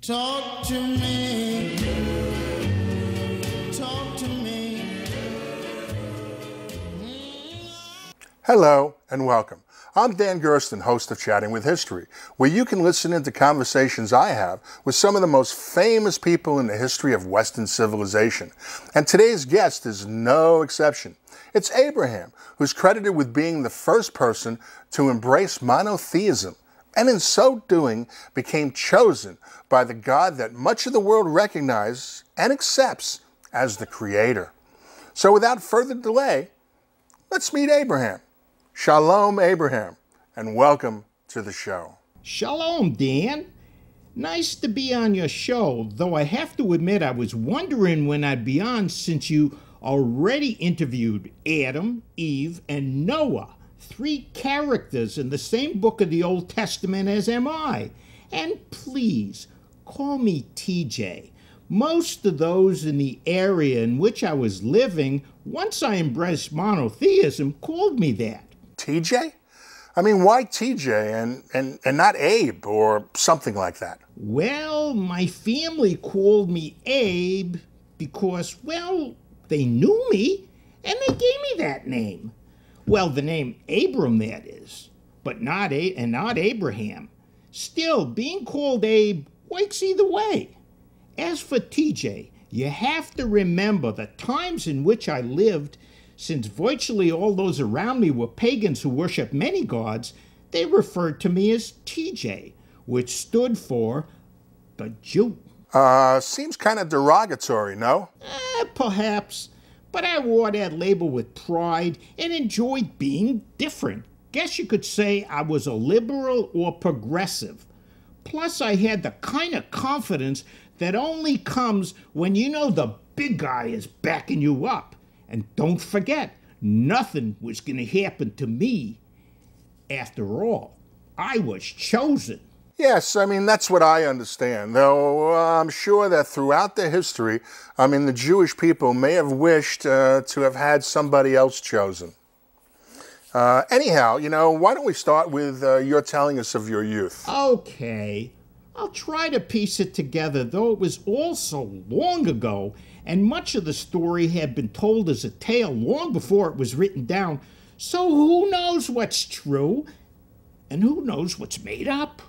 Talk to me. Talk to me. Hello and welcome. I'm Dan Gersten, host of Chatting with History, where you can listen into conversations I have with some of the most famous people in the history of Western civilization. And today's guest is no exception. It's Abraham, who's credited with being the first person to embrace monotheism, and in so doing became chosen by the God that much of the world recognizes and accepts as the Creator. So without further delay, let's meet Abraham. Shalom, Abraham, and welcome to the show. Shalom, Dan. Nice to be on your show, though I have to admit I was wondering when I'd be on since you already interviewed Adam, Eve, and Noah, three characters in the same book of the Old Testament as am I. And please, call me TJ. Most of those in the area in which I was living, once I embraced monotheism, called me that. TJ? I mean, why TJ and not Abe or something like that? Well, my family called me Abe because, well, they knew me and they gave me that name. Well, the name Abram, that is, but not Abraham. Still, being called Abe works either way. As for TJ, you have to remember the times in which I lived. Since virtually all those around me were pagans who worshiped many gods, they referred to me as TJ, which stood for the Jew. Seems kind of derogatory, no? Perhaps, but I wore that label with pride and enjoyed being different. Guess you could say I was a liberal or progressive. Plus, I had the kind of confidence that only comes when you know the big guy is backing you up. And don't forget, nothing was going to happen to me. After all, I was chosen. Yes, I mean, that's what I understand, though I'm sure that throughout their history, the Jewish people may have wished to have had somebody else chosen. Anyhow, why don't we start with your telling us of your youth? Okay, I'll try to piece it together, though it was all so long ago, and much of the story had been told as a tale long before it was written down, so who knows what's true, and who knows what's made up?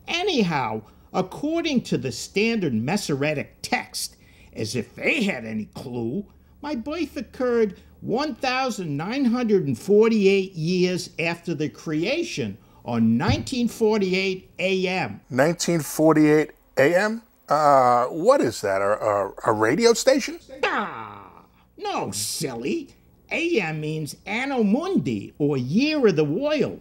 Anyhow, according to the standard Masoretic text, as if they had any clue, my birth occurred 1,948 years after the creation, on 1948 a.m. 1948 a.m.? What is that, a radio station? No, silly. A.M. means Anno Mundi, or Year of the World.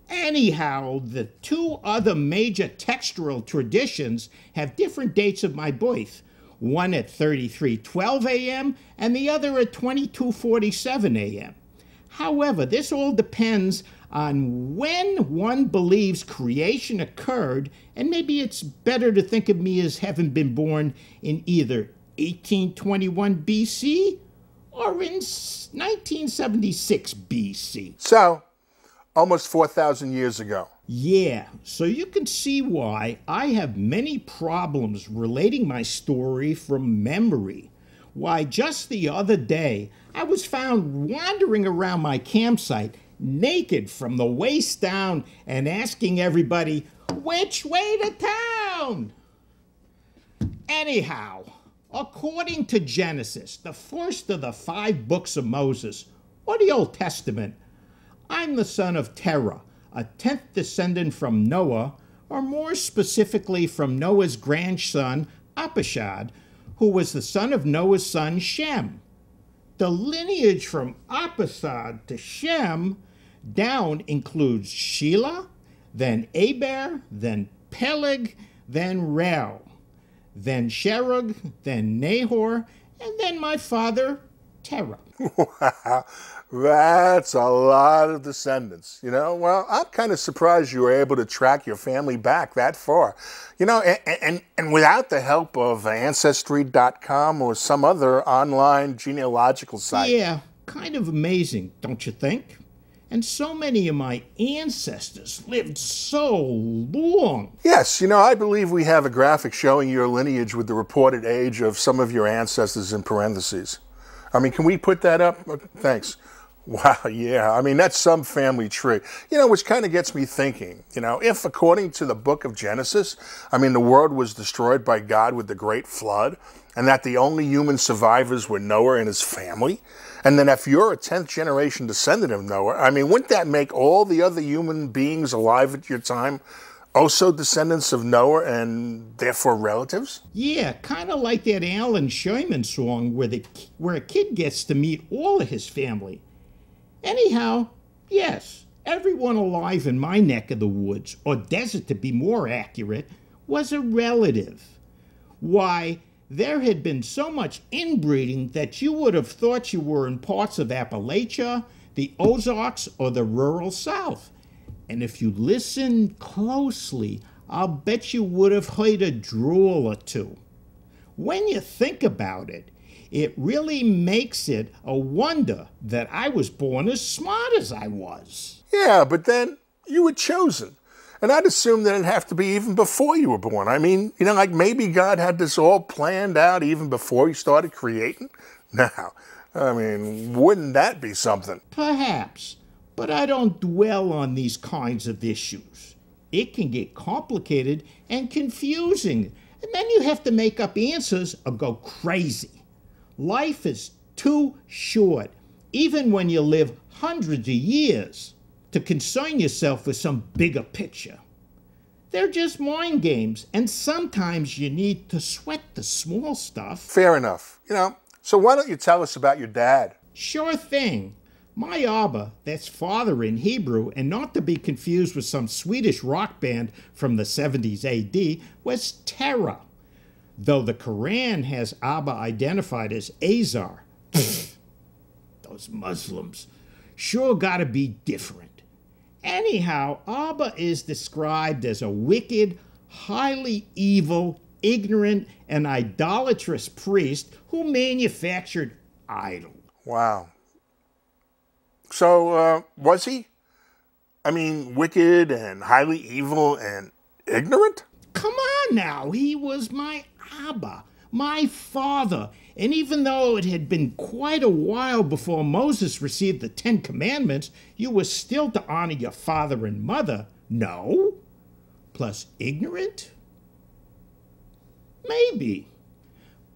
Anyhow, the two other major textual traditions have different dates of my birth. One at 3312 a.m. and the other at 2247 a.m. However, this all depends on when one believes creation occurred, and maybe it's better to think of me as having been born in either 1821 BC or in 1976 BC. So, almost 4,000 years ago. Yeah, so you can see why I have many problems relating my story from memory. Why, just the other day, I was found wandering around my campsite naked from the waist down and asking everybody, which way to town? Anyhow, according to Genesis, the first of the 5 books of Moses, or the Old Testament, I'm the son of Terah, a 10th descendant from Noah, or more specifically from Noah's grandson, Apishad, who was the son of Noah's son, Shem. The lineage from Apishad to Shem down includes Shelah, then Aber, then Peleg, then Reu, then Sherug, then Nahor, and then my father, Terah. Wow, that's a lot of descendants. Well, I'm kind of surprised you were able to track your family back that far. And without the help of Ancestry.com or some other online genealogical site. Yeah, kind of amazing, don't you think? And so many of my ancestors lived so long. Yes, I believe we have a graphic showing your lineage with the reported age of some of your ancestors in parentheses. Can we put that up? Thanks. Wow, yeah. That's some family tree. Which kind of gets me thinking, if according to the book of Genesis, the world was destroyed by God with the great flood, and that the only human survivors were Noah and his family, and then if you're a 10th generation descendant of Noah, wouldn't that make all the other human beings alive at your time also descendants of Noah and therefore relatives? Yeah, kind of like that Alan Sherman song where a kid gets to meet all of his family. Anyhow, yes, everyone alive in my neck of the woods, or desert to be more accurate, was a relative. Why, there had been so much inbreeding that you would have thought you were in parts of Appalachia, the Ozarks, or the rural South. And if you listen closely, I'll bet you would have heard a drool or two. When you think about it, it really makes it a wonder that I was born as smart as I was. Yeah, but then you were chosen. And I'd assume that it'd have to be even before you were born. Like maybe God had this all planned out even before he started creating. Now, wouldn't that be something? Perhaps, but I don't dwell on these kinds of issues. It can get complicated and confusing, and then you have to make up answers or go crazy. Life is too short, even when you live hundreds of years, to concern yourself with some bigger picture. They're just mind games, and sometimes you need to sweat the small stuff. Fair enough. So why don't you tell us about your dad? Sure thing. My Abba, that's father in Hebrew, and not to be confused with some Swedish rock band from the 70s AD, was Terah. Though the Quran has Abba identified as Azar. Those Muslims sure gotta be different. Anyhow, Abba is described as a wicked, highly evil, ignorant, and idolatrous priest who manufactured idols. Wow. So, was he? Wicked and highly evil and ignorant? Come on now, he was my Abba, my father. And even though it had been quite a while before Moses received the 10 Commandments, you were still to honor your father and mother. No? Plus ignorant? Maybe.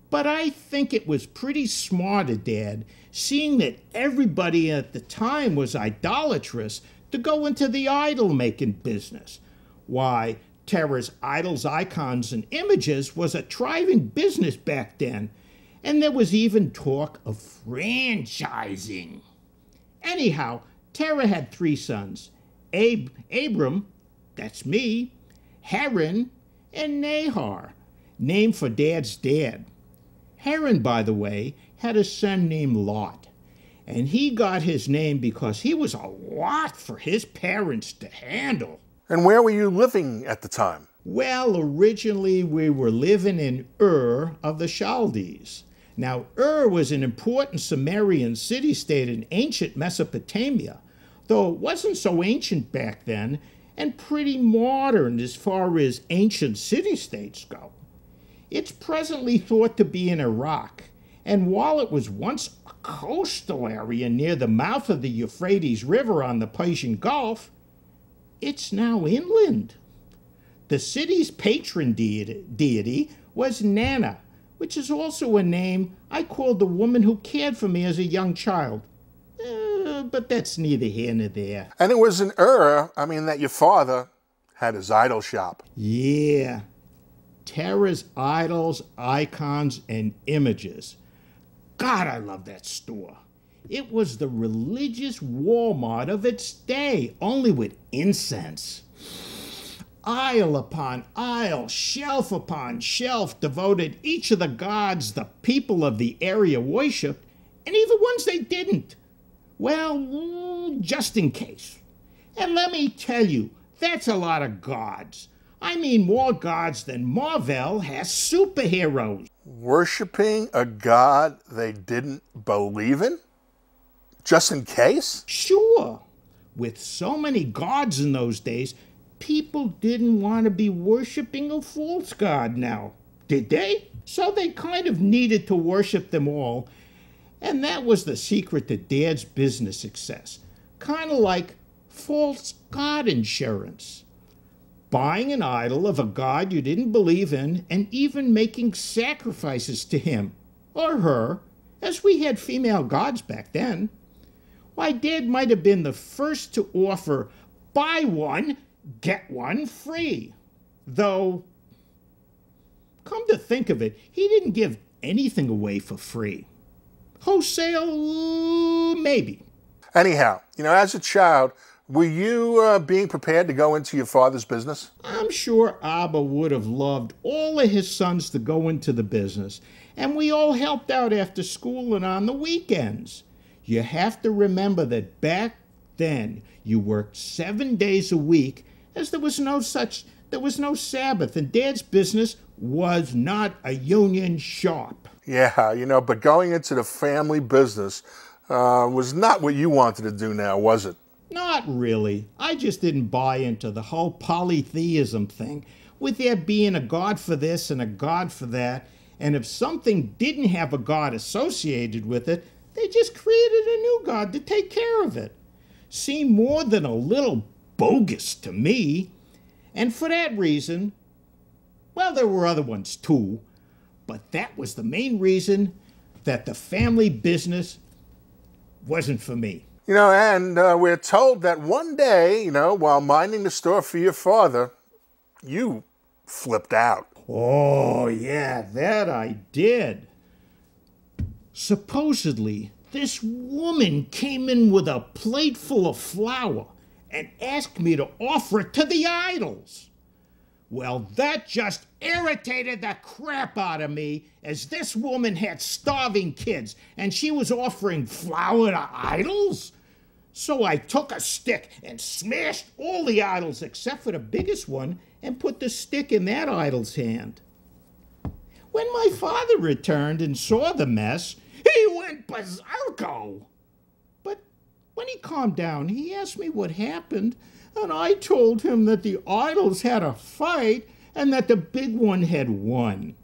But I think it was pretty smart of Dad, seeing that everybody at the time was idolatrous, to go into the idol-making business. Why, Terah's idols, icons, and images was a thriving business back then, and there was even talk of franchising. Anyhow, Terah had 3 sons, Abram, that's me, Haran, and Nahor, named for Dad's dad. Haran, by the way, had a son named Lot, and he got his name because he was a lot for his parents to handle. And where were you living at the time? Well, originally we were living in Ur of the Chaldees. Now, Ur was an important Sumerian city-state in ancient Mesopotamia, though it wasn't so ancient back then, and pretty modern as far as ancient city-states go. It's presently thought to be in Iraq, and while it was once a coastal area near the mouth of the Euphrates River on the Persian Gulf, it's now inland. The city's patron deity was Nana, which is also a name I called the woman who cared for me as a young child. But that's neither here nor there. And it was in Ur, that your father had his idol shop. Yeah. Terah's idols, icons, and images. God, I love that store. It was the religious Walmart of its day, only with incense. Aisle upon aisle, shelf upon shelf, devoted each of the gods the people of the area worshipped, and even ones they didn't. Well, just in case. And let me tell you, that's a lot of gods. More gods than Marvel has superheroes. Worshipping a god they didn't believe in? Just in case? Sure. With so many gods in those days, people didn't want to be worshiping a false god now, did they? So they kind of needed to worship them all, and that was the secret to Dad's business success. Kind of like false god insurance. Buying an idol of a god you didn't believe in and even making sacrifices to him or her, as we had female gods back then. Why, Dad might have been the first to offer buy one, get one free. Though, come to think of it, he didn't give anything away for free. Wholesale, maybe. Anyhow, as a child, were you being prepared to go into your father's business? I'm sure Abba would have loved all of his sons to go into the business, and we all helped out after school and on the weekends. You have to remember that back then you worked 7 days a week, as there was no Sabbath, and Dad's business was not a union shop. Yeah, but going into the family business was not what you wanted to do now, was it? Not really. I just didn't buy into the whole polytheism thing, with there being a god for this and a god for that, and if something didn't have a god associated with it, they just created a new god to take care of it. Seemed more than a little bogus to me, and for that reason, well, there were other ones too, but that was the main reason that the family business wasn't for me. And we're told that one day, while minding the store for your father, you flipped out. Oh, yeah, that I did. Supposedly, this woman came in with a plate full of flour and asked me to offer it to the idols. Well, that just irritated the crap out of me, as this woman had starving kids and she was offering flour to idols. So I took a stick and smashed all the idols except for the biggest one and put the stick in that idol's hand. When my father returned and saw the mess, he went berserko. But when he calmed down, he asked me what happened, and I told him that the idols had a fight and that the big one had won.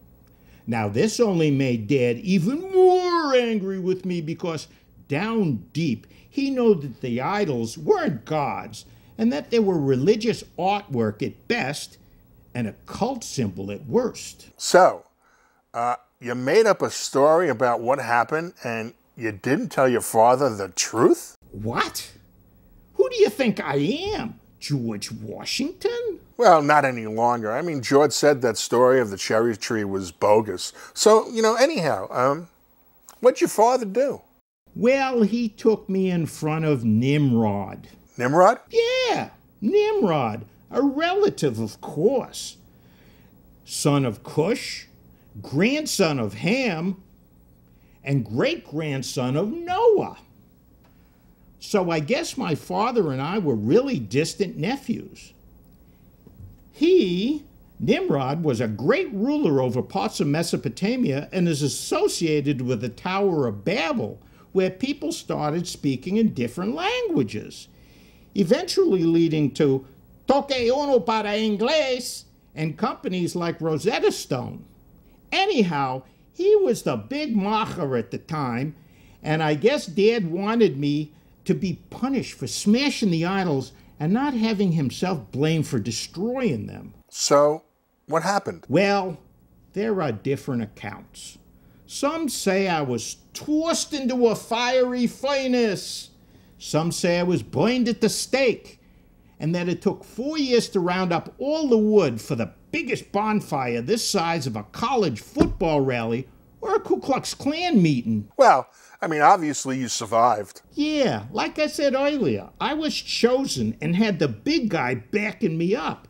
Now, this only made Dad even more angry with me, because down deep, he knew that the idols weren't gods and that they were religious artwork at best and a cult symbol at worst. So, you made up a story about what happened and you didn't tell your father the truth? What? Who do you think I am? George Washington? Well, not any longer. I mean, George said that story of the cherry tree was bogus. So, anyhow, what'd your father do? Well, he took me in front of Nimrod. Nimrod? Yeah, Nimrod, a relative, of course. Son of Cush, grandson of Ham, and great-grandson of Noah. So I guess my father and I were really distant nephews. Nimrod, was a great ruler over parts of Mesopotamia and is associated with the Tower of Babel, where people started speaking in different languages, eventually leading to Toque uno para inglés and companies like Rosetta Stone. Anyhow, he was the big macher at the time, and I guess Dad wanted me to be punished for smashing the idols and not having himself blamed for destroying them. So, what happened? Well, there are different accounts. Some say I was tossed into a fiery furnace. Some say I was burned at the stake, and that it took 4 years to round up all the wood for the biggest bonfire this size of a college football rally or a Ku Klux Klan meeting. Well, I mean, obviously you survived. Yeah, like I said earlier, I was chosen and had the big guy backing me up.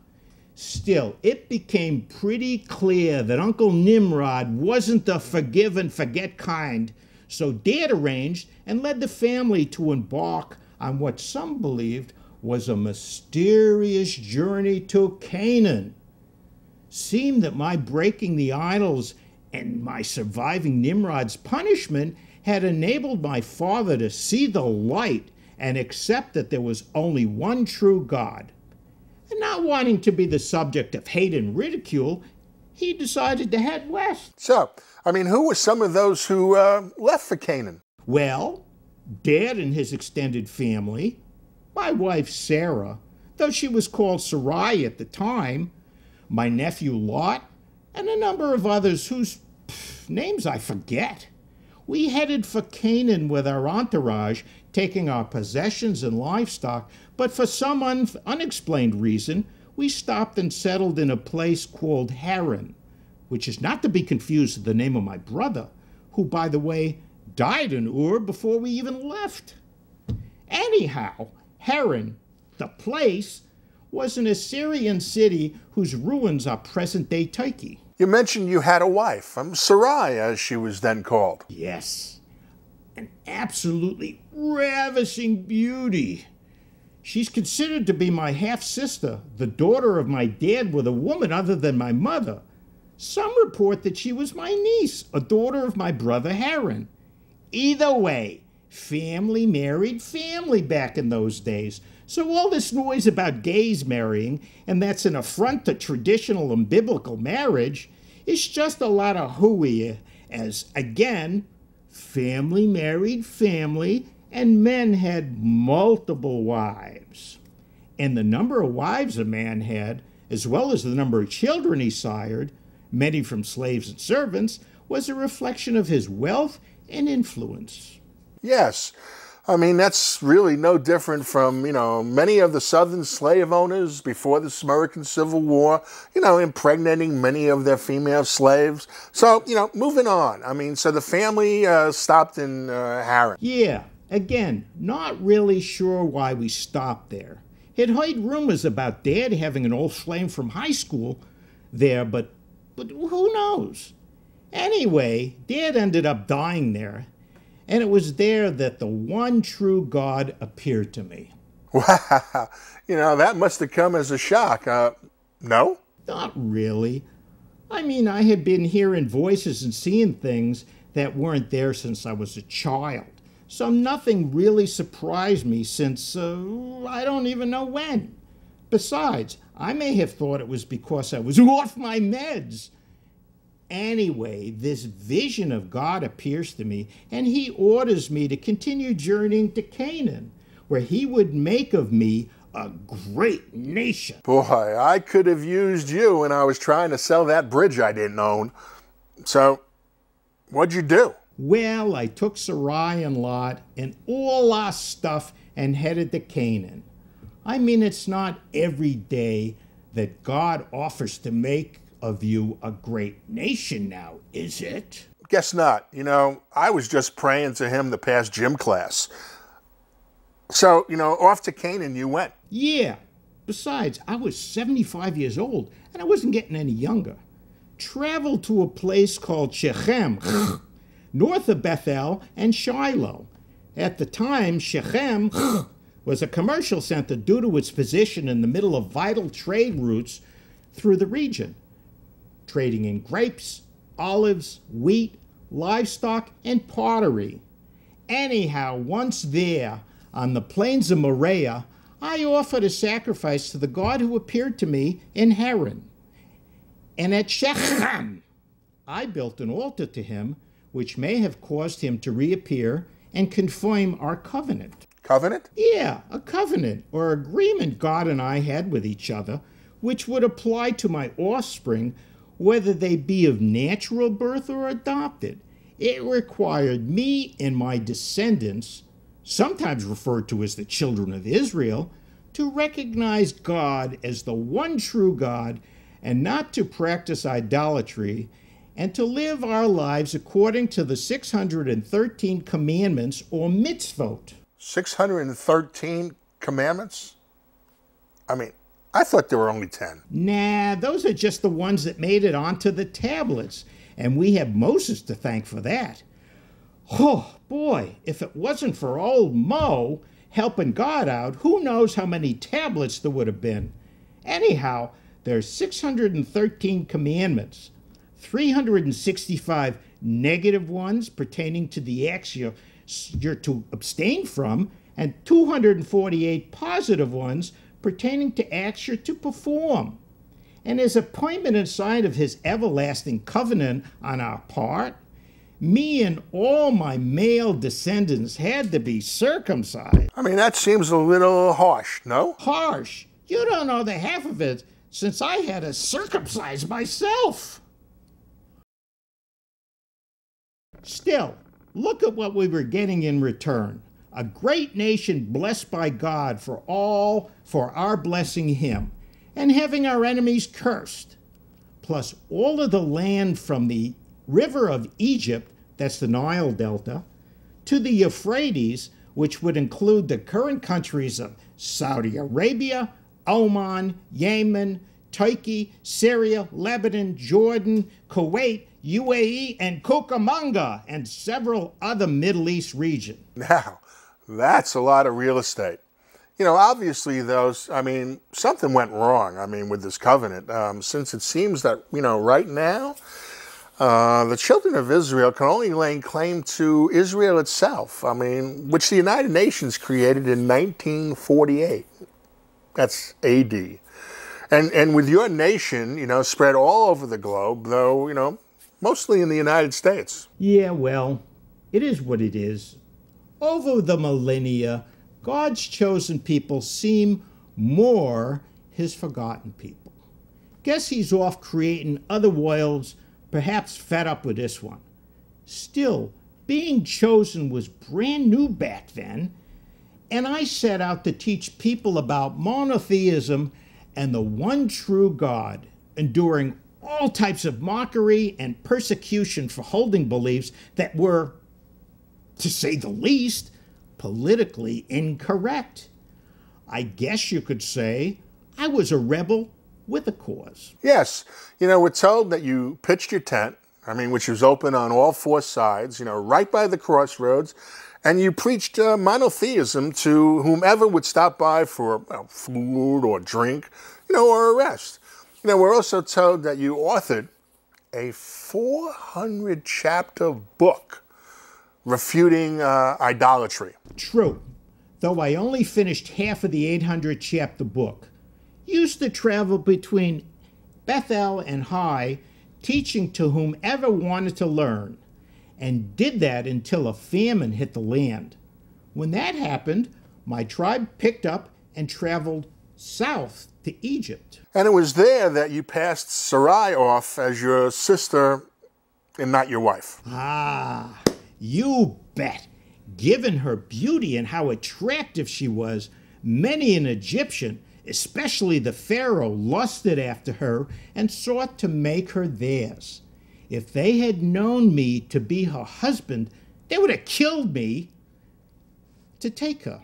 Still, it became pretty clear that Uncle Nimrod wasn't the forgive and forget kind, so Dad arranged and led the family to embark on what some believed was a mysterious journey to Canaan. Seemed that my breaking the idols and my surviving Nimrod's punishment had enabled my father to see the light and accept that there was only one true God. And not wanting to be the subject of hate and ridicule, he decided to head west. So, who were some of those who left for Canaan? Well, Dad and his extended family, my wife Sarah, though she was called Sarai at the time, my nephew Lot, and a number of others whose names I forget. We headed for Canaan with our entourage, taking our possessions and livestock, but for some unexplained reason, we stopped and settled in a place called Haran, which is not to be confused with the name of my brother, who, by the way, died in Ur before we even left. Anyhow, Haran, the place, was an Assyrian city whose ruins are present-day Turkey. You mentioned you had a wife, Sarai, as she was then called. Yes, an absolutely ravishing beauty. She's considered to be my half-sister, the daughter of my dad with a woman other than my mother. Some report that she was my niece, a daughter of my brother Haran. Either way, family married family back in those days. So all this noise about gays marrying, and that's an affront to traditional and biblical marriage, is just a lot of hooey, as, again, family married family, and men had multiple wives. And the number of wives a man had, as well as the number of children he sired, many from slaves and servants, was a reflection of his wealth and influence. Yes. That's really no different from, many of the southern slave owners before the American Civil War, impregnating many of their female slaves. So, moving on. So the family stopped in Haran. Yeah, again, not really sure why we stopped there. Had heard rumors about Dad having an old flame from high school there, but who knows? Anyway, Dad ended up dying there. And it was there that the one true God appeared to me. Wow. That must have come as a shock. No? Not really. I had been hearing voices and seeing things that weren't there since I was a child. So nothing really surprised me since I don't even know when. Besides, I may have thought it was because I was off my meds. Anyway, this vision of God appears to me, and he orders me to continue journeying to Canaan, where he would make of me a great nation. Boy, I could have used you when I was trying to sell that bridge I didn't own. So, what'd you do? Well, I took Sarai and Lot and all our stuff and headed to Canaan. It's not every day that God offers to make of you a great nation now, is it? Guess not. I was just praying to him to pass gym class. So, off to Canaan you went. Yeah. Besides, I was 75 years old, and I wasn't getting any younger. Traveled to a place called Shechem, north of Bethel and Shiloh. At the time, Shechem was a commercial center due to its position in the middle of vital trade routes through the region, trading in grapes, olives, wheat, livestock, and pottery. Anyhow, once there, on the plains of Moriah, I offered a sacrifice to the God who appeared to me in Haran. And at Shechem, I built an altar to him, which may have caused him to reappear and confirm our covenant. Covenant? Yeah, a covenant or agreement God and I had with each other, which would apply to my offspring, whether they be of natural birth or adopted. It required me and my descendants, sometimes referred to as the children of Israel, to recognize God as the one true God and not to practice idolatry, and to live our lives according to the 613 commandments or mitzvot. 613 commandments? I thought there were only 10. Nah, those are just the ones that made it onto the tablets, and we have Moses to thank for that. Oh, boy, if it wasn't for old Mo helping God out, who knows how many tablets there would have been. Anyhow, there's 613 commandments, 365 negative ones pertaining to the acts you're to abstain from, and 248 positive ones pertaining to acts you're to perform. And as a permanent sign of his everlasting covenant on our part, me and all my male descendants had to be circumcised. I mean, that seems a little harsh, no? Harsh? You don't know the half of it, since I had to circumcise myself. Still, look at what we were getting in return. A great nation blessed by God for our blessing him, and having our enemies cursed, plus all of the land from the river of Egypt, that's the Nile Delta, to the Euphrates, which would include the current countries of Saudi Arabia, Oman, Yemen, Turkey, Syria, Lebanon, Jordan, Kuwait, UAE, and Cucamonga, and several other Middle East regions. Now, that's a lot of real estate. You know, obviously, something went wrong, with this covenant, since it seems that, right now, the children of Israel can only lay claim to Israel itself, which the United Nations created in 1948. That's AD. And with your nation, spread all over the globe, though, mostly in the United States. Yeah, well, it is what it is. Over the millennia, God's chosen people seem more his forgotten people. Guess he's off creating other worlds, perhaps fed up with this one. Still, being chosen was brand new back then, and I set out to teach people about monotheism and the one true God, enduring all types of mockery and persecution for holding beliefs that were, to say the least, politically incorrect. I guess you could say I was a rebel with a cause. Yes. We're told that you pitched your tent, which was open on all four sides, right by the crossroads, and you preached monotheism to whomever would stop by for food or drink, or a rest. We're also told that you authored a 400-chapter book refuting idolatry. True, though I only finished half of the 800-chapter book. Used to travel between Bethel and Hai, teaching to whomever wanted to learn, and did that until a famine hit the land. When that happened, my tribe picked up and traveled south to Egypt. And it was there that you passed Sarai off as your sister and not your wife. Ah, you bet. Given her beauty and how attractive she was, many an Egyptian, especially the Pharaoh, lusted after her and sought to make her theirs. If they had known me to be her husband, they would have killed me to take her.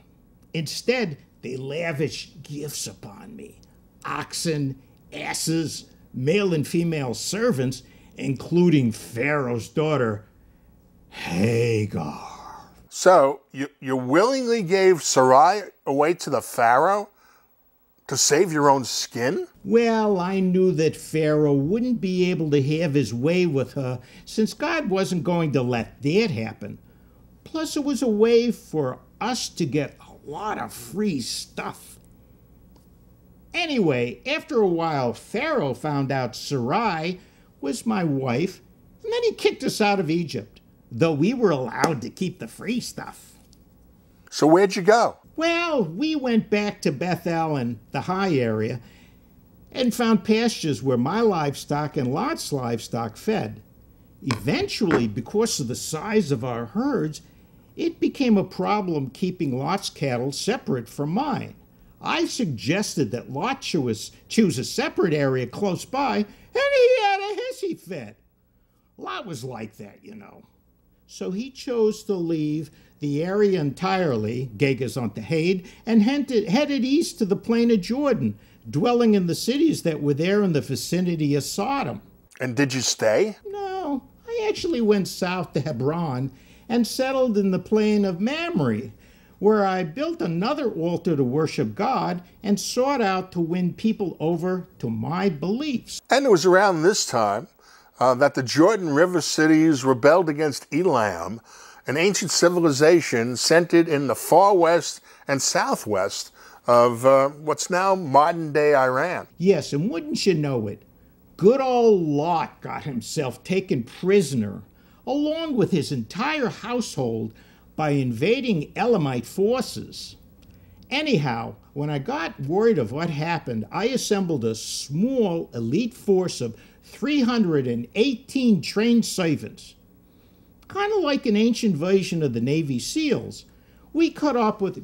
Instead, they lavished gifts upon me. Oxen, asses, male and female servants, including Pharaoh's daughter, Hagar. So, you willingly gave Sarai away to the Pharaoh to save your own skin? Well, I knew that Pharaoh wouldn't be able to have his way with her, since God wasn't going to let that happen. Plus, it was a way for us to get a lot of free stuff. Anyway, after a while, Pharaoh found out Sarai was my wife, and then he kicked us out of Egypt, though we were allowed to keep the free stuff. So where'd you go? Well, we went back to Bethel and the High area and found pastures where my livestock and Lot's livestock fed. Eventually, because of the size of our herds, it became a problem keeping Lot's cattle separate from mine. I suggested that Lot choose a separate area close by, and he had a hissy fit. Lot was like that, So he chose to leave the area entirely, Gegas on the Hade, and headed east to the plain of Jordan, dwelling in the cities that were there in the vicinity of Sodom. And did you stay? No, I actually went south to Hebron and settled in the plain of Mamre, where I built another altar to worship God and sought out to win people over to my beliefs. And it was around this time that the Jordan River cities rebelled against Elam an ancient civilization centered in the far west and southwest of what's now modern-day Iran. Yes, and wouldn't you know it, good old Lot got himself taken prisoner, along with his entire household, by invading Elamite forces. Anyhow, when I got word of what happened, I assembled a small elite force of 318 trained servants. Kind of like an ancient version of the Navy SEALs. We caught up with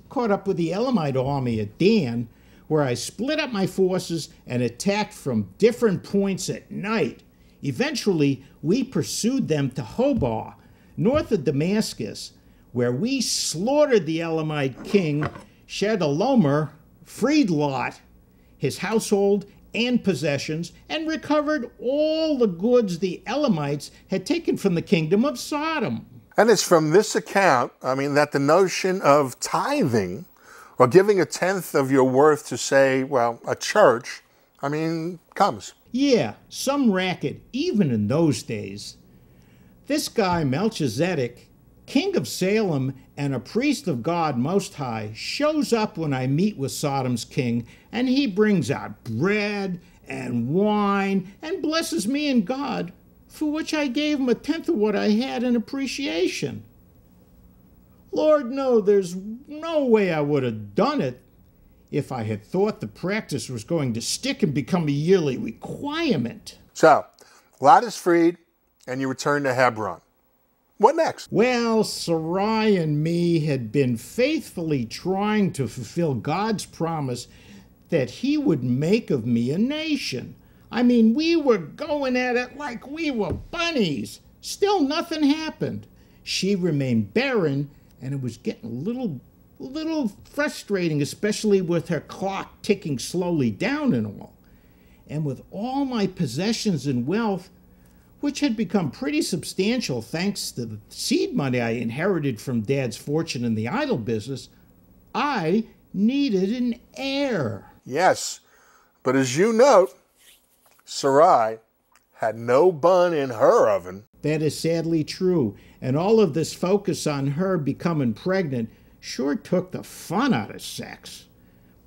the Elamite army at Dan, where I split up my forces and attacked from different points at night. Eventually, we pursued them to Hobah, north of Damascus, where we slaughtered the Elamite king, Chedorlaomer, freed Lot, his household, and possessions, and recovered all the goods the Elamites had taken from the kingdom of Sodom. And it's from this account, that the notion of tithing, or giving a tenth of your worth to, say, well, a church, comes. Yeah, some racket, even in those days. This guy, Melchizedek, king of Salem and a priest of God Most High, shows up when I meet with Sodom's king, and he brings out bread and wine and blesses me and God, for which I gave him a tenth of what I had in appreciation. Lord, no, there's no way I would have done it if I had thought the practice was going to stick and become a yearly requirement. So, Lot is freed, and you return to Hebron. What next? Well, Sarai and me had been faithfully trying to fulfill God's promise that he would make of me a nation. We were going at it like we were bunnies. Still nothing happened. She remained barren, and it was getting a little frustrating, especially with her clock ticking slowly down and all. And with all my possessions and wealth, which had become pretty substantial thanks to the seed money I inherited from Dad's fortune in the idol business, I needed an heir. Yes, but as you note, Sarai had no bun in her oven. That is sadly true, and all of this focus on her becoming pregnant sure took the fun out of sex.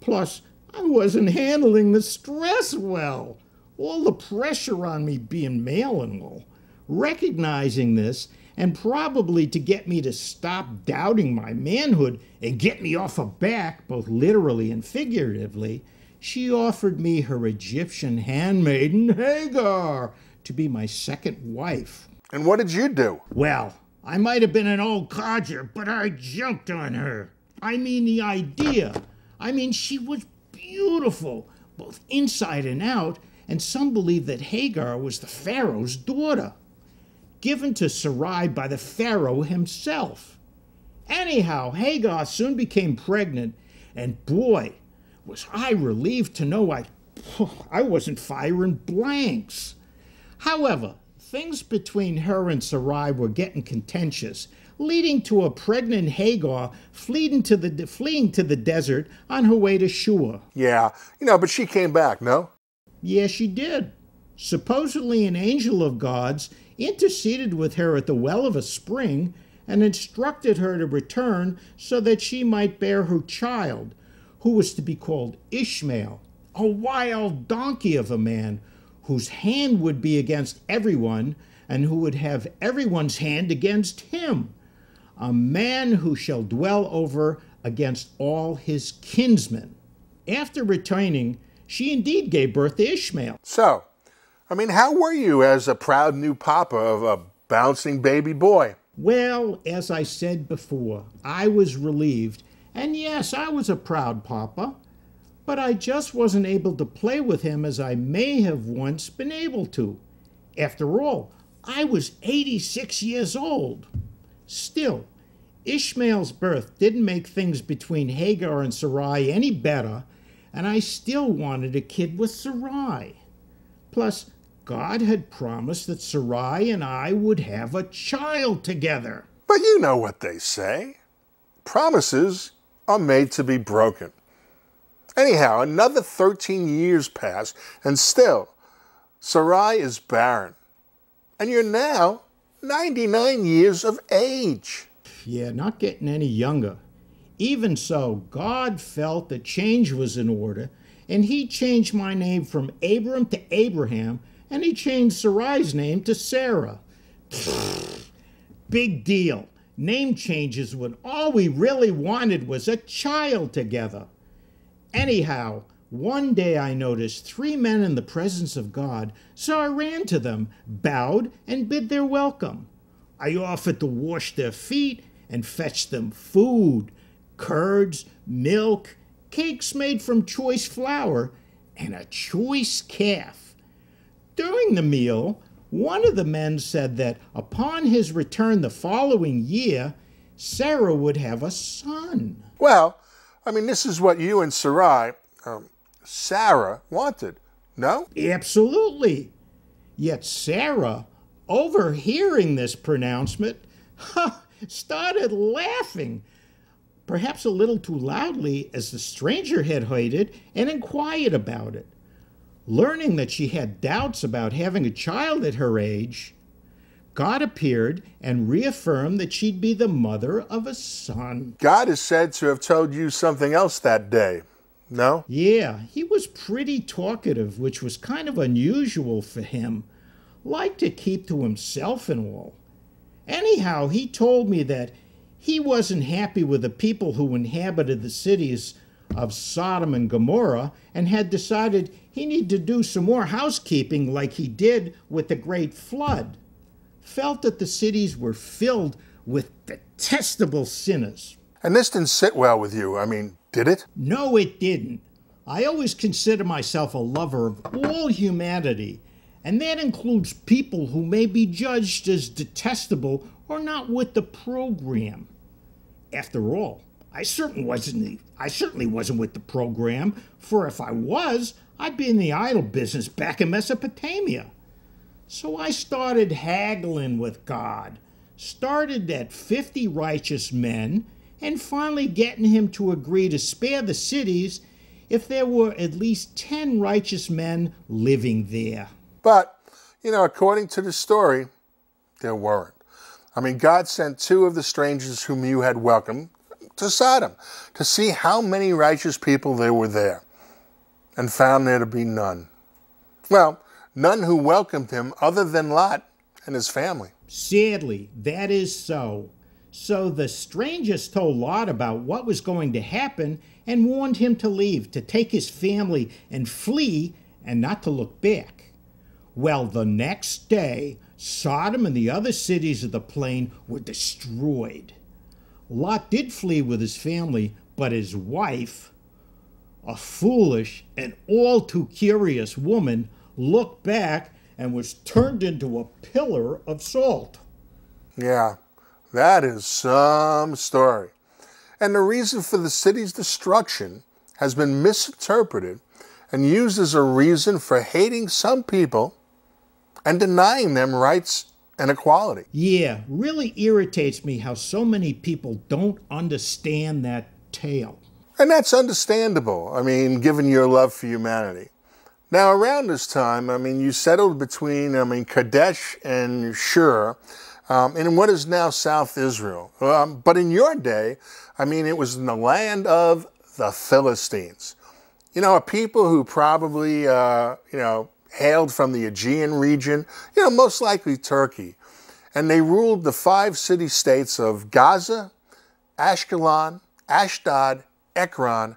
Plus, I wasn't handling the stress well. All the pressure on me being male and all. Recognizing this, and probably to get me to stop doubting my manhood and get me off her back, both literally and figuratively, she offered me her Egyptian handmaiden, Hagar, to be my second wife. And what did you do? Well, I might have been an old codger, but I jumped on her. The idea. She was beautiful, both inside and out, and some believe that Hagar was the Pharaoh's daughter, given to Sarai by the Pharaoh himself. Anyhow, Hagar soon became pregnant, and boy, was I relieved to know I wasn't firing blanks. However, things between her and Sarai were getting contentious, leading to a pregnant Hagar fleeing to the desert on her way to Shur. Yeah, but she came back, no? Yeah, she did. Supposedly an angel of God's interceded with her at the well of a spring and instructed her to return so that she might bear her child, who was to be called Ishmael, a wild donkey of a man whose hand would be against everyone and who would have everyone's hand against him, a man who shall dwell over against all his kinsmen. After returning, she indeed gave birth to Ishmael. So, how were you as a proud new papa of a bouncing baby boy? Well, as I said before, I was relieved, and yes, I was a proud papa, but I just wasn't able to play with him as I may have once been able to. After all, I was 86 years old. Still, Ishmael's birth didn't make things between Hagar and Sarai any better, and I still wanted a kid with Sarai. Plus, God had promised that Sarai and I would have a child together. But you know what they say. Promises are made to be broken. Anyhow, another 13 years pass, and still, Sarai is barren. And you're now 99 years of age. Yeah, not getting any younger. Even so, God felt that change was in order, and he changed my name from Abram to Abraham, and he changed Sarai's name to Sarah. Big deal. Name changes when all we really wanted was a child together. Anyhow, one day I noticed 3 men in the presence of God, so I ran to them, bowed, and bid their welcome. I offered to wash their feet and fetch them food, curds, milk, cakes made from choice flour, and a choice calf. During the meal, one of the men said that upon his return the following year, Sarah would have a son. Well, I mean, this is what you and Sarai, Sarah, wanted, no? Absolutely. Yet Sarah, overhearing this pronouncement, started laughing, perhaps a little too loudly, as the stranger had heard it and inquired about it. Learning that she had doubts about having a child at her age, God appeared and reaffirmed that she'd be the mother of a son. God is said to have told you something else that day, no? Yeah, he was pretty talkative, which was kind of unusual for him. Liked to keep to himself and all. Anyhow, he told me that he wasn't happy with the people who inhabited the cities of Sodom and Gomorrah and had decided he needed to do some more housekeeping like he did with the Great Flood. Felt that the cities were filled with detestable sinners. And this didn't sit well with you. I mean, did it? No, it didn't. I always consider myself a lover of all humanity, and that includes people who may be judged as detestable or not with the program. After all, I certainly wasn't with the program, for if I was, I'd be in the idol business back in Mesopotamia. So I started haggling with God, started at 50 righteous men, and finally getting him to agree to spare the cities if there were at least 10 righteous men living there. But, according to the story, there weren't. I mean, God sent 2 of the strangers whom you had welcomed to Sodom to see how many righteous people there were there, and found there to be none. Well, none who welcomed him other than Lot and his family. Sadly, that is so. So the strangers told Lot about what was going to happen and warned him to leave, to take his family and flee and not to look back. Well, the next day, Sodom and the other cities of the plain were destroyed. Lot did flee with his family, but his wife, a foolish and all too curious woman, looked back and was turned into a pillar of salt. Yeah, that is some story. And the reason for the city's destruction has been misinterpreted and used as a reason for hating some people and denying them rights and equality. Yeah, really irritates me how so many people don't understand that tale. And that's understandable, given your love for humanity. Now, around this time, you settled between, Kadesh and Shur, in what is now South Israel. But in your day, it was in the land of the Philistines. A people who probably, hailed from the Aegean region, most likely Turkey. And they ruled the 5 city-states of Gaza, Ashkelon, Ashdod, Ekron,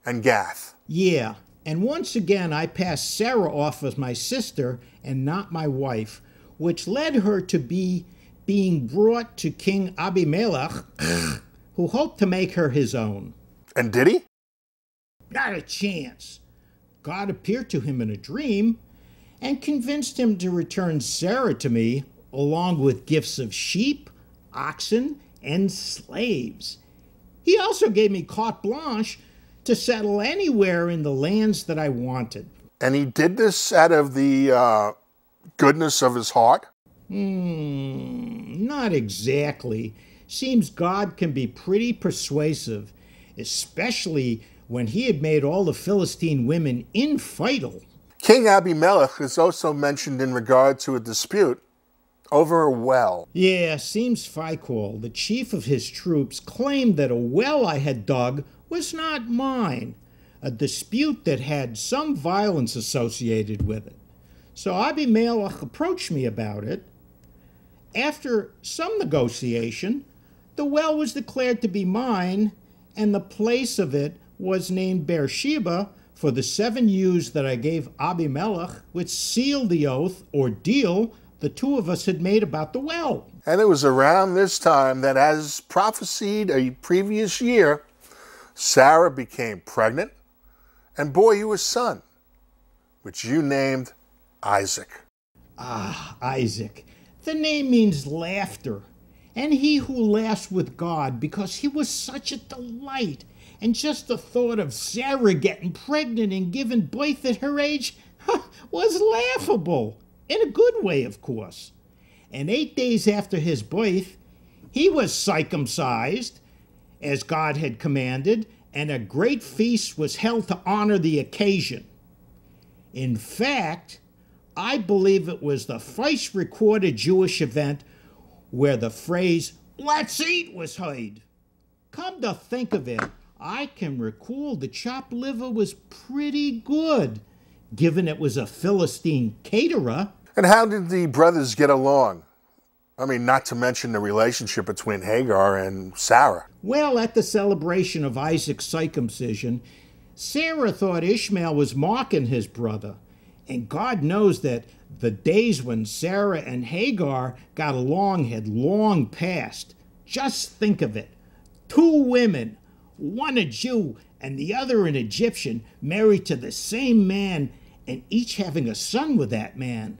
and Gath. Yeah, and once again I passed Sarah off as my sister and not my wife, which led her to being brought to King Abimelech, who hoped to make her his own. And did he? Not a chance. God appeared to him in a dream and convinced him to return Sarah to me, along with gifts of sheep, oxen, and slaves. He also gave me carte blanche to settle anywhere in the lands that I wanted. And he did this out of the goodness of his heart? Not exactly. Seems God can be pretty persuasive, especially when he had made all the Philistine women infertile. King Abimelech is also mentioned in regard to a dispute Over a well. Yeah, seems Phicol, the chief of his troops, claimed that a well I had dug was not mine, a dispute that had some violence associated with it. So Abimelech approached me about it. After some negotiation, the well was declared to be mine, and the place of it was named Beersheba for the 7 ewes that I gave Abimelech, which sealed the oath or deal the two of us had made about the well. And it was around this time that, as prophesied a previous year, Sarah became pregnant and bore you a son, which you named Isaac. Ah, Isaac. The name means laughter, and he who laughs with God, because he was such a delight. And just the thought of Sarah getting pregnant and giving birth at her age was laughable. In a good way, of course. And 8 days after his birth, he was circumcised, as God had commanded, and a great feast was held to honor the occasion. In fact, I believe it was the first recorded Jewish event where the phrase, "let's eat," was heard. Come to think of it, I can recall the chopped liver was pretty good, given it was a Philistine caterer. And how did the brothers get along? I mean, not to mention the relationship between Hagar and Sarah. Well, at the celebration of Isaac's circumcision, Sarah thought Ishmael was mocking his brother. And God knows that the days when Sarah and Hagar got along had long passed. Just think of it. 2 women, one a Jew and the other an Egyptian, married to the same man and each having a son with that man.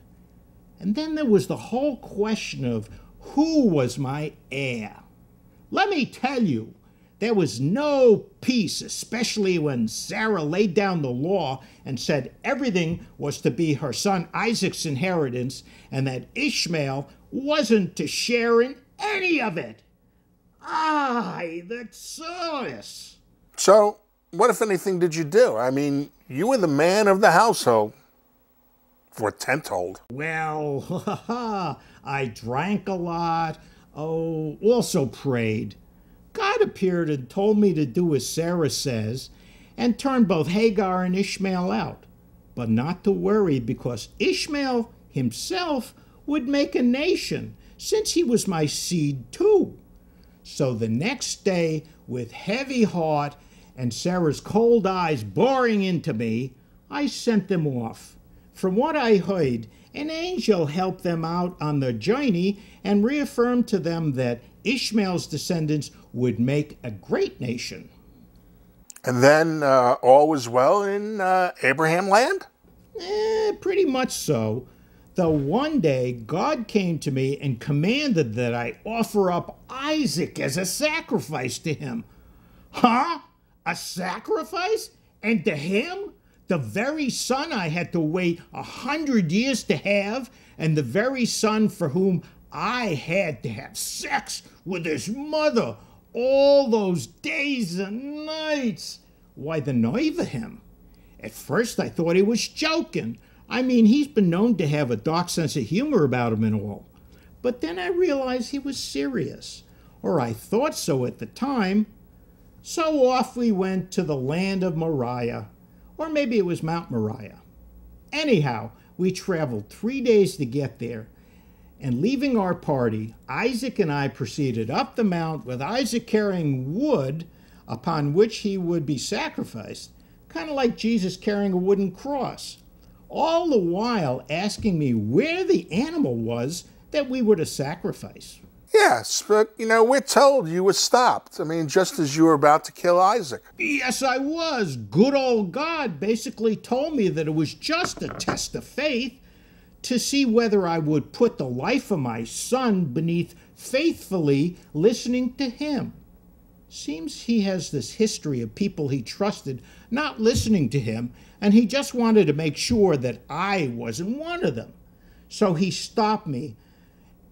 And then there was the whole question of who was my heir. Let me tell you, there was no peace, especially when Sarah laid down the law and said everything was to be her son Isaac's inheritance and that Ishmael wasn't to share in any of it. Ay, the Tsaurus. So, what, if anything, did you do? I mean, you were the man of the household. We're tent-told. Well, I drank a lot. Oh, also prayed. God appeared and told me to do as Sarah says and turn both Hagar and Ishmael out. But not to worry, because Ishmael himself would make a nation, since he was my seed too. So the next day, with heavy heart and Sarah's cold eyes boring into me, I sent them off. From what I heard, an angel helped them out on their journey and reaffirmed to them that Ishmael's descendants would make a great nation. And then all was well in Abraham land? Pretty much so. Though one day God came to me and commanded that I offer up Isaac as a sacrifice to him. Huh? A sacrifice? And to him? The very son I had to wait 100 years to have, and the very son for whom I had to have sex with his mother all those days and nights. Why, the nerve of him. At first I thought he was joking. I mean, he's been known to have a dark sense of humor about him and all. But then I realized he was serious, or I thought so at the time. So off we went to the land of Moriah. Or maybe it was Mount Moriah. Anyhow, we traveled 3 days to get there, and leaving our party, Isaac and I proceeded up the mount with Isaac carrying wood upon which he would be sacrificed, kind of like Jesus carrying a wooden cross, all the while asking me where the animal was that we were to sacrifice. Yes, but, we're told you were stopped. I mean, just as you were about to kill Isaac. Yes, I was. Good old God basically told me that it was just a test of faith to see whether I would put the life of my son beneath faithfully listening to him. Seems he has this history of people he trusted not listening to him, and he just wanted to make sure that I wasn't one of them. So he stopped me,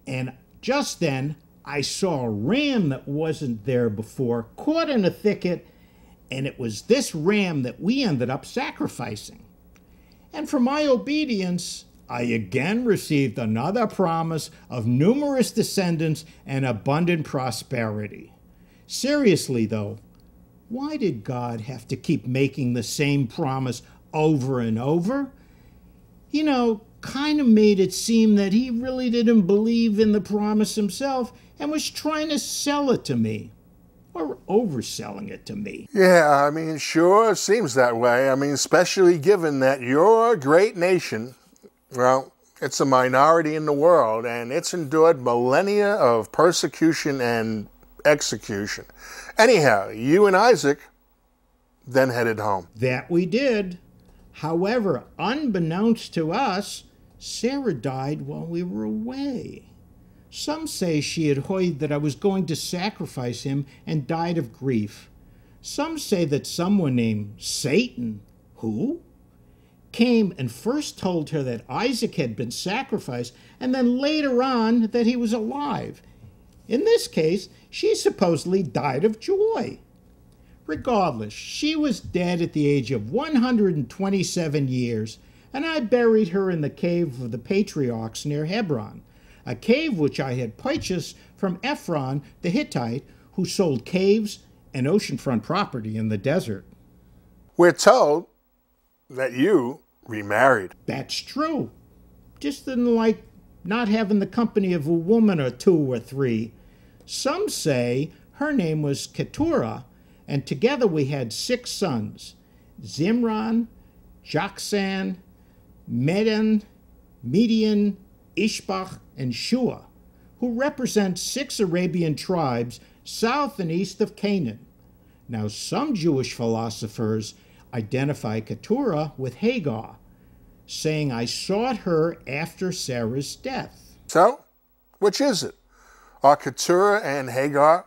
and just then, I saw a ram that wasn't there before, caught in a thicket, and it was this ram that we ended up sacrificing. And for my obedience, I again received another promise of numerous descendants and abundant prosperity. Seriously, though, why did God have to keep making the same promise over and over? You know, kind of made it seem that he really didn't believe in the promise himself and was trying to sell it to me. Or overselling it to me. Yeah, I mean, sure, it seems that way. I mean, especially given that your great nation, well, it's a minority in the world, and it's endured millennia of persecution and execution. Anyhow, you and Isaac then headed home. That we did. However, unbeknownst to us, Sarah died while we were away. Some say she had heard that I was going to sacrifice him and died of grief. Some say that someone named Satan, who? Came and first told her that Isaac had been sacrificed, and then later on that he was alive. In this case, she supposedly died of joy. Regardless, she was dead at the age of 127 years, and I buried her in the cave of the patriarchs near Hebron, a cave which I had purchased from Ephron the Hittite, who sold caves and oceanfront property in the desert. We're told that you remarried. That's true. Just didn't like not having the company of a woman or two or three. Some say her name was Keturah, and together we had 6 sons: Zimran, Joksan, Medan, Median, Ishbak, and Shua, who represent 6 Arabian tribes south and east of Canaan. Now, some Jewish philosophers identify Keturah with Hagar, saying I sought her after Sarah's death. So, which is it? Are Keturah and Hagar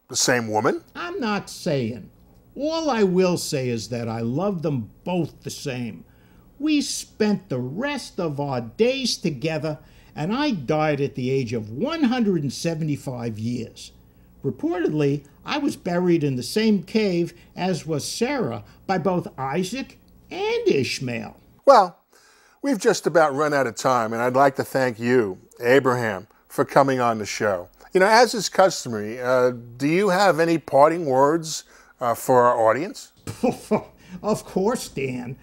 the same woman? I'm not saying. All I will say is that I love them both the same. We spent the rest of our days together, and I died at the age of 175 years. Reportedly, I was buried in the same cave as was Sarah by both Isaac and Ishmael. Well, we've just about run out of time, and I'd like to thank you, Abraham, for coming on the show. You know, as is customary, do you have any parting words for our audience? Of course, Dan.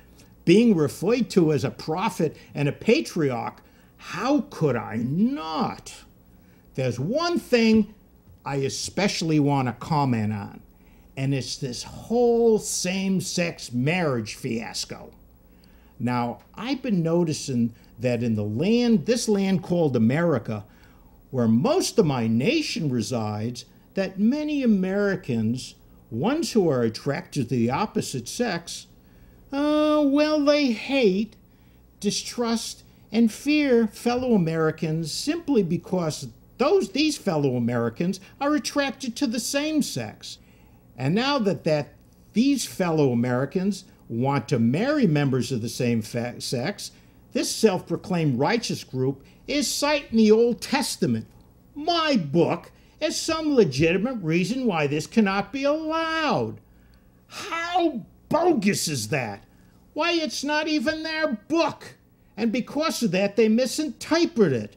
Being referred to as a prophet and a patriarch, how could I not? There's one thing I especially want to comment on, and it's this whole same-sex marriage fiasco. Now, I've been noticing that in this land called America, where most of my nation resides, that many Americans, ones who are attracted to the opposite sex, they hate, distrust, and fear fellow Americans simply because these fellow Americans are attracted to the same sex. And now that these fellow Americans want to marry members of the same sex, this self-proclaimed righteous group is citing the Old Testament, my book, as some legitimate reason why this cannot be allowed. How bogus is that? Why, it's not even their book. And because of that, they misinterpret it.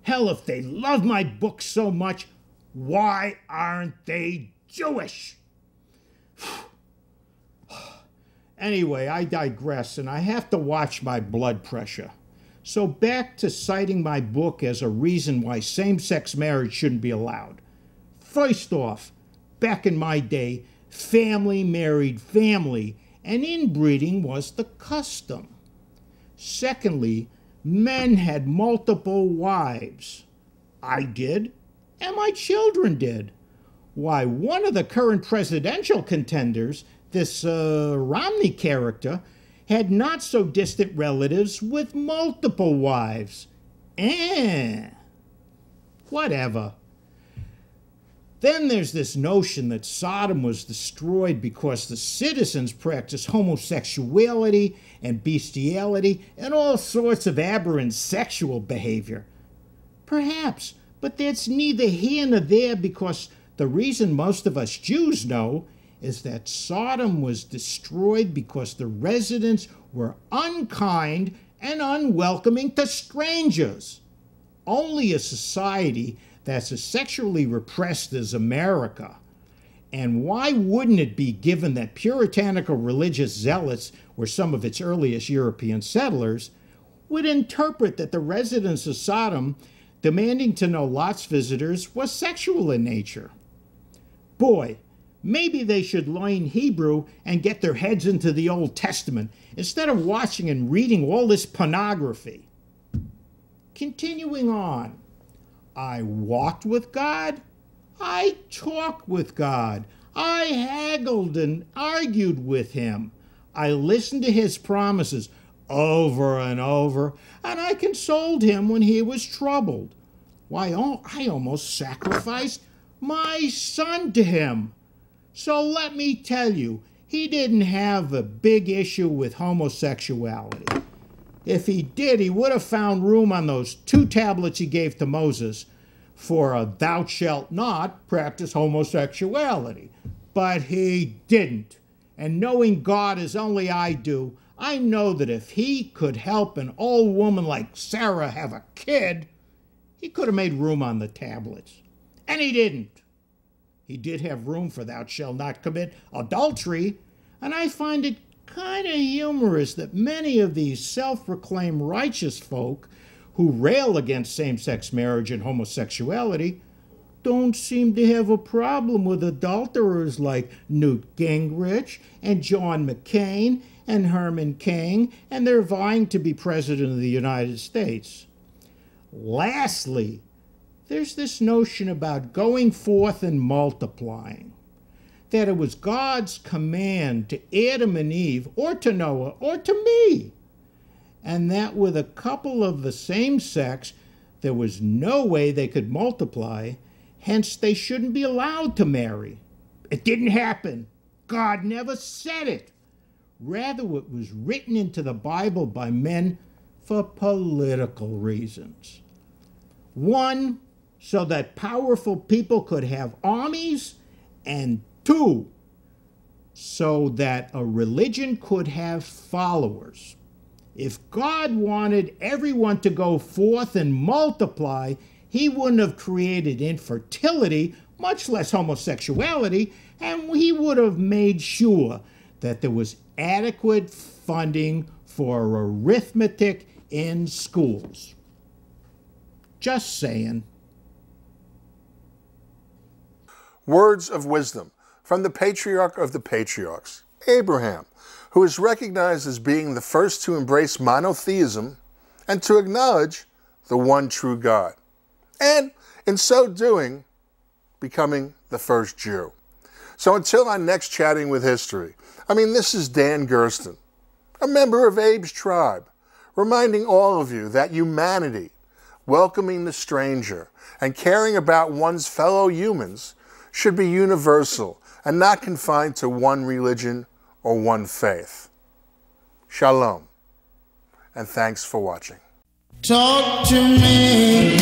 Hell, if they love my book so much, why aren't they Jewish? Anyway, I digress, and I have to watch my blood pressure. So back to citing my book as a reason why same-sex marriage shouldn't be allowed. First off, back in my day, family married family, and inbreeding was the custom. Secondly, men had multiple wives. I did, and my children did. Why, one of the current presidential contenders, this Romney character, had not-so-distant relatives with multiple wives. Whatever. Then there's this notion that Sodom was destroyed because the citizens practiced homosexuality and bestiality and all sorts of aberrant sexual behavior. Perhaps, but that's neither here nor there, because the reason most of us Jews know is that Sodom was destroyed because the residents were unkind and unwelcoming to strangers. Only a society that's as sexually repressed as America. And why wouldn't it be, given that puritanical religious zealots were some of its earliest European settlers, would interpret that the residents of Sodom demanding to know Lot's visitors was sexual in nature? Boy, maybe they should learn Hebrew and get their heads into the Old Testament instead of watching and reading all this pornography. Continuing on, I walked with God, I talked with God, I haggled and argued with him, I listened to his promises over and over, and I consoled him when he was troubled. Why, I almost sacrificed my son to him. So let me tell you, he didn't have a big issue with homosexuality. If he did, he would have found room on those 2 tablets he gave to Moses for a "thou shalt not practice homosexuality." But he didn't. And knowing God as only I do, I know that if he could help an old woman like Sarah have a kid, he could have made room on the tablets. And he didn't. He did have room for "thou shalt not commit adultery," and I find it kind of humorous that many of these self-proclaimed righteous folk who rail against same-sex marriage and homosexuality don't seem to have a problem with adulterers like Newt Gingrich and John McCain and Herman Cain, and they're vying to be president of the United States. Lastly, there's this notion about going forth and multiplying, that it was God's command to Adam and Eve, or to Noah, or to me, and that with a couple of the same sex, there was no way they could multiply, hence they shouldn't be allowed to marry. It didn't happen. God never said it. Rather, it was written into the Bible by men for political reasons. 1, so that powerful people could have armies, and 2, so that a religion could have followers. If God wanted everyone to go forth and multiply, he wouldn't have created infertility, much less homosexuality, and he would have made sure that there was adequate funding for arithmetic in schools. Just saying. Words of wisdom from the patriarch of the patriarchs, Abraham, who is recognized as being the first to embrace monotheism and to acknowledge the one true God, and in so doing, becoming the first Jew. So until our next Chatting with History, this is Dan Gersten, a member of Abe's tribe, reminding all of you that humanity, welcoming the stranger, and caring about one's fellow humans should be universal and not confined to one religion or one faith. Shalom, and thanks for watching. Talk to me.